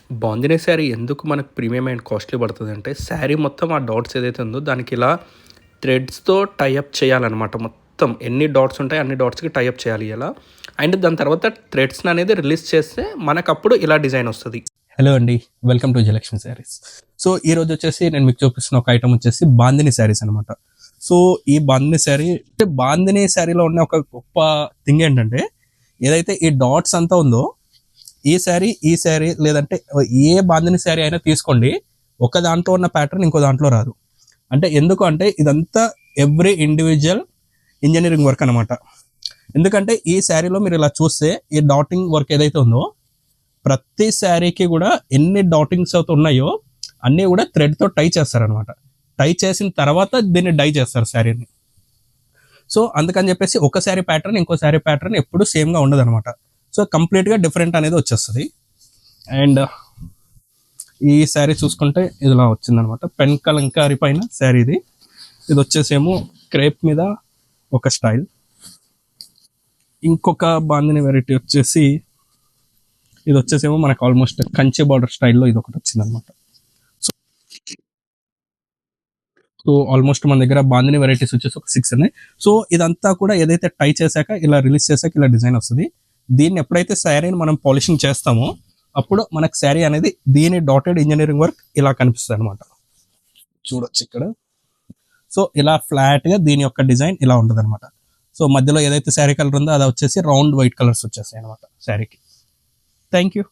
బాందినీ శారీ ఎందుకు మనకు premium and costly పడుతుందంటే, sari మొత్తం ఆ డాట్స్ ఏదైతే ఉందో దానికి ఇలా థ్రెడ్స్‌తో టై అప్ చేయాలనమాట. మొత్తం ఎన్ని డాట్స్ ఉంటాయో అన్ని డాట్స్‌కి టై అప్ చేయాలి ఇలా. అండ్ దాని తర్వాత థ్రెడ్స్‌ని అనేది రిలీజ్ చేస్తే మనకప్పుడు ఇలా డిజైన్ వస్తది. హలో అండి. Welcome to Jayalakshmi saris. So ఈరోజు వచ్చేసి నేను మీకు చూపిస్తున్న ఒక ఐటమ్ వచ్చేసి బాందినీ శారీస్ అనమాట. సో ఈ బాందినీ శారీ అంటే బాందినీ శారీలో ఉన్న ఒక గొప్ప థింగ్ ఏంటంటే, ఏదైతే ఈ డాట్స్ అంతా ఉందో ఈ శారీ లేదంటే ఏ బాందిని శారీ అయినా తీసుకోండి, ఒక దాంట్లో ఉన్న ప్యాటర్న్ ఇంకో దాంట్లో రాదు. అంటే ఎందుకు అంటే ఇదంతా ఎవ్రీ ఇండివిజువల్ ఇంజనీరింగ్ వర్క్ అనమాట. ఎందుకంటే ఈ శారీలో మీరు ఇలా చూస్తే ఈ డాటింగ్ వర్క్ ఏదైతే ఉందో ప్రతి శారీకి కూడా ఎన్ని డాటింగ్స్ అయితే ఉన్నాయో అన్నీ కూడా థ్రెడ్తో టై చేస్తారనమాట. టై చేసిన తర్వాత దీన్ని డై చేస్తారు శారీని. సో అందుకని చెప్పేసి ఒక శారీ ప్యాటర్న్ ఇంకో శారీ ప్యాటర్న్ ఎప్పుడు సేమ్గా ఉండదు అనమాట. సో కంప్లీట్గా డిఫరెంట్ అనేది వచ్చేస్తుంది. అండ్ ఈ శారీ చూసుకుంటే ఇదిలా వచ్చిందనమాట. పెన్ కలంకారీ పైన శారీ ఇది వచ్చేసేమో క్రేప్ మీద ఒక స్టైల్. ఇంకొక బాందిని వెరైటీ వచ్చేసి ఇది వచ్చేసేమో మనకు ఆల్మోస్ట్ కంచి బార్డర్ స్టైల్లో ఇది ఒకటి వచ్చిందనమాట. సో ఆల్మోస్ట్ మన దగ్గర బాందిని వెరైటీస్ వచ్చేసి ఒక 6 ఉన్నాయి. సో ఇదంతా కూడా ఏదైతే టై చేశాక ఇలా రిలీజ్ చేశాక ఇలా డిజైన్ వస్తుంది. దీన్ని ఎప్పుడైతే శారీని మనం పాలిషింగ్ చేస్తామో అప్పుడు మనకు శారీ అనేది దీని డాటెడ్ ఇంజనీరింగ్ వర్క్ ఇలా కనిపిస్తుంది అనమాట. చూడొచ్చు ఇక్కడ. సో ఇలా ఫ్లాట్గా దీని యొక్క డిజైన్ ఇలా ఉంటుంది అనమాట. సో మధ్యలో ఏదైతే శారీ కలర్ ఉందో అది వచ్చేసి రౌండ్ వైట్ కలర్స్ వచ్చేస్తాయి అనమాట శారీకి. Thank you.